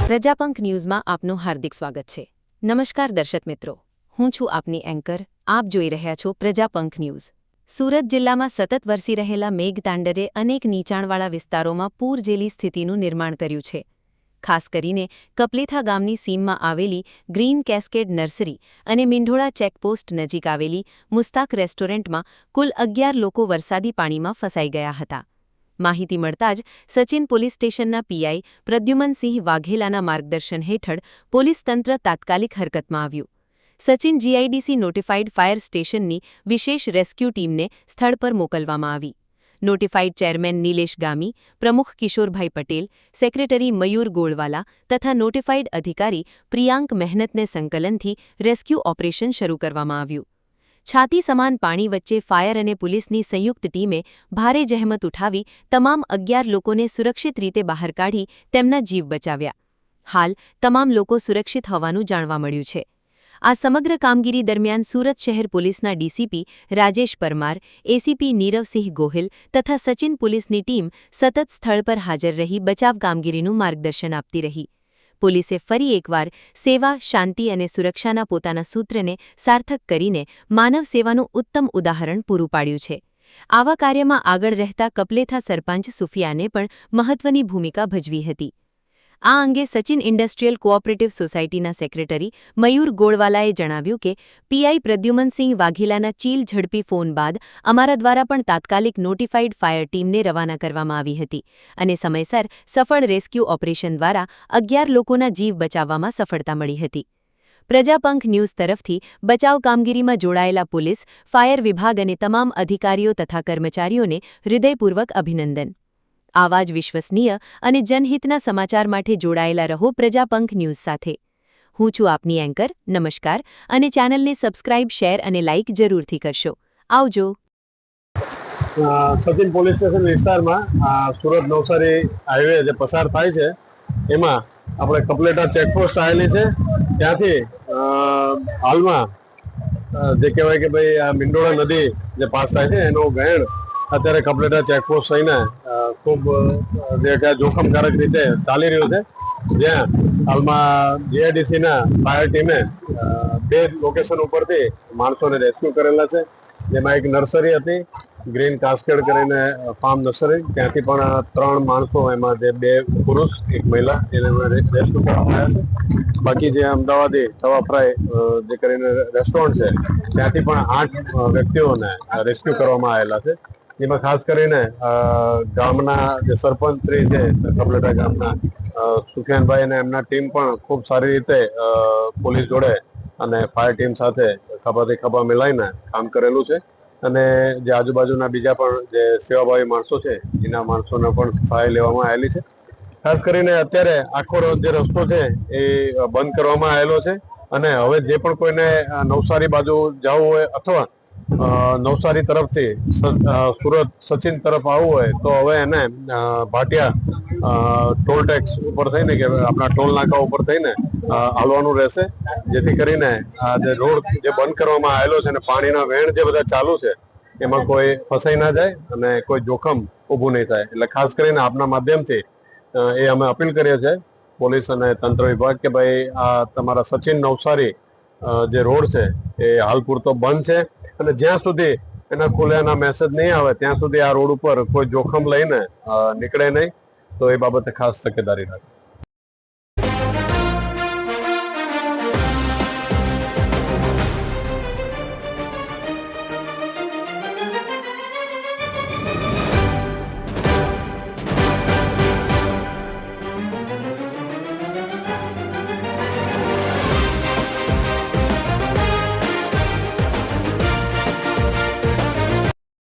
પ્રજાપંખ ન્યૂઝમાં આપનું હાર્દિક સ્વાગત છે। નમસ્કાર દર્શક મિત્રો, હું છું આપની એન્કર। આપ જોઈ રહ્યા છો પ્રજાપંખ ન્યૂઝ। સુરત જિલ્લામાં સતત વરસી રહેલા મેઘતાંડરે અનેક નીચાણવાળા વિસ્તારોમાં પૂર જેવી સ્થિતિનું નિર્માણ કર્યું છે। ખાસ કરીને કપલેથા ગામની સીમમાં આવેલી ગ્રીન કેસ્કેડ નર્સરી અને મીંઢોળા ચેકપોસ્ટ નજીક આવેલી મુસ્તાક રેસ્ટોરન્ટમાં કુલ 11 લોકો વરસાદી પાણીમાં ફસાઈ ગયા હતા। માહિતી મળતા જ સચિન પોલીસ સ્ટેશનના પીઆઈ પ્રદ્યુમનસિંહ વાઘેલાના માર્ગદર્શન હેઠળ પોલીસ તંત્ર તાત્કાલિક હરકતમાં આવ્યું। સચિન જીઆઈડીસી નોટિફાઈડ ફાયર સ્ટેશનની વિશેષ રેસ્ક્યુ ટીમને સ્થળ પર મોકલવામાં આવી। નોટિફાઈડ ચેરમેન નિલેશ ગામી, પ્રમુખ કિશોરભાઈ પટેલ, સેક્રેટરી મયુર ગોળવાલા તથા નોટિફાઈડ અધિકારી પ્રિયાંક મહેનતને સંકલનથી રેસ્ક્યુ ઓપરેશન શરૂ કરવામાં આવ્યું। છાતી સમાન પાણી વચ્ચે ફાયર અને પોલીસની સંયુક્ત ટીમે ભારે જહેમત ઉઠાવી તમામ 11 લોકોને સુરક્ષિત રીતે બહાર કાઢી તેમના જીવ બચાવ્યા। હાલ તમામ લોકો સુરક્ષિત હોવાનું જાણવા મળ્યું છે। આ સમગ્ર કામગીરી દરમિયાન સુરત શહેર પોલીસના ડીસીપી રાજેશ પરમાર, એસીપી નીરવસિંહ ગોહિલ તથા સચિન પોલીસની ટીમ સતત સ્થળ પર હાજર રહી બચાવ કામગીરીનું માર્ગદર્શન આપતી રહી। પોલીસે ફરી એકવાર સેવા, શાંતિ અને સુરક્ષાના પોતાના સૂત્રને સાર્થક કરીને માનવ સેવાનું ઉત્તમ ઉદાહરણ પૂરું પાડ્યું છે। આવા કાર્યમાં આગળ રહેતા કપલેથા સરપંચ સુફિયાને પણ મહત્વની ભૂમિકા ભજવી હતી। આ અંગે સચિન ઇન્ડસ્ટ્રીયલ કોઓપરેટિવ સોસાયટીના સેક્રેટરી મયુર ગોળવાલાએ જણાવ્યું કે પીઆઈ પ્રદ્યુમનસિંહ વાઘેલાના ચીલ ઝડપી ફોન બાદ અમારા દ્વારા પણ તાત્કાલિક નોટિફાઈડ ફાયર ટીમને રવાના કરવામાં આવી હતી અને સમયસર સફળ રેસ્ક્યુ ઓપરેશન દ્વારા 11 લોકોના જીવ બચાવવામાં સફળતા મળી હતી। પ્રજાપંખ ન્યૂઝ તરફથી બચાવ કામગીરીમાં જોડાયેલા પોલીસ, ફાયર વિભાગ અને તમામ અધિકારીઓ તથા કર્મચારીઓને હૃદયપૂર્વક અભિનંદન। આવા જ વિશ્વસનીય અને જનહિતના સમાચાર માટે જોડાયેલા રહો પ્રજાપંખ ન્યૂઝ સાથે। હું છું આપની એન્કર। નમસ્કાર અને ચેનલને સબસ્ક્રાઇબ, શેર અને લાઇક જરૂરથી કરશો। આવજો। સચિન પોલીસ સ્ટેશન વિસ્તારમાં સુરત નવસારી હાઈવે જે પસાર થાય છે એમાં આપણે કપલેટા ચેકપોસ્ટ આવેલી છે। ત્યાંથી હાલમાં જે કહેવાય કે ભાઈ આ મીંઢોળા નદી જે પાસ થાય છે એનું વહેણ અત્યારે કપલેટા ચેકપોસ્ટ થઈને ખૂબ જે જોખમકારક રીતે ચાલી રહ્યું છે, જ્યાં હાલમાં જીઆઈડીસીના ફાયર ટીમે 2 લોકેશન ઉપરથી માણસોને રેસ્ક્યુ કરેલા છે, જેમાં એક નર્સરી હતી ગ્રીન કાસ્કેડ કરીને ફાર્મ નર્સરી, ત્યાંથી પણ 3 માણસો, એમાં જે 2 પુરુષ 1 મહિલા, એને રેસ્ક્યુ કરવામાં આવ્યા છે। બાકી જે અમદાવાદી તવા ફ્રાય જે કરીને રેસ્ટોરન્ટ છે ત્યાંથી પણ 8 વ્યક્તિઓને રેસ્ક્યુ કરવામાં આવેલા છે, જેમાં ખાસ કરીને ગામના જે સરપંચ શ્રી છે કપલેટા ગામના સુફિયાનભાઈ અને એમના ટીમ પણ ખૂબ સારી રીતે પોલીસ જોડે અને ફાયર ટીમ સાથે ખભાથી ખભા મિલાઈને કામ કરેલું છે અને જે આજુબાજુના બીજા પણ જે સેવાભાવી માણસો છે એના માણસોને પણ સહાય લેવામાં આવેલી છે। ખાસ કરીને અત્યારે આખો જે રસ્તો છે એ બંધ કરવામાં આવેલો છે અને હવે જે પણ કોઈને નવસારી બાજુ જવું હોય અથવા નવસારી તરફથી સુરત સચિન તરફ આવવું હોય તો હવે એને ભાટિયા ટોલ ટેક્સ ઉપર થઈને કે આપણા ટોલ નાકા ઉપર થઈને હાલવાનું રહેશે, જેથી કરીને આ જે રોડ જે બંધ કરવામાં આવેલો છે અને પાણીના વહેણ જે બધા ચાલુ છે એમાં કોઈ ફસાઈ ના જાય અને કોઈ જોખમ ઊભું નહીં થાય। એટલે ખાસ કરીને આપના માધ્યમથી એ અમે અપીલ કરીએ છીએ પોલીસ અને તંત્ર વિભાગ કે ભાઈ આ તમારા સચિન નવસારી જે રોડ છે એ હાલ પૂરતો બંધ છે અને જ્યાં સુધી એના ખુલ્યાના મેસેજ નહીં આવે ત્યાં સુધી આ રોડ ઉપર કોઈ જોખમ લઈને નીકળે નહીં, તો એ બાબતે ખાસ તકેદારી રાખે।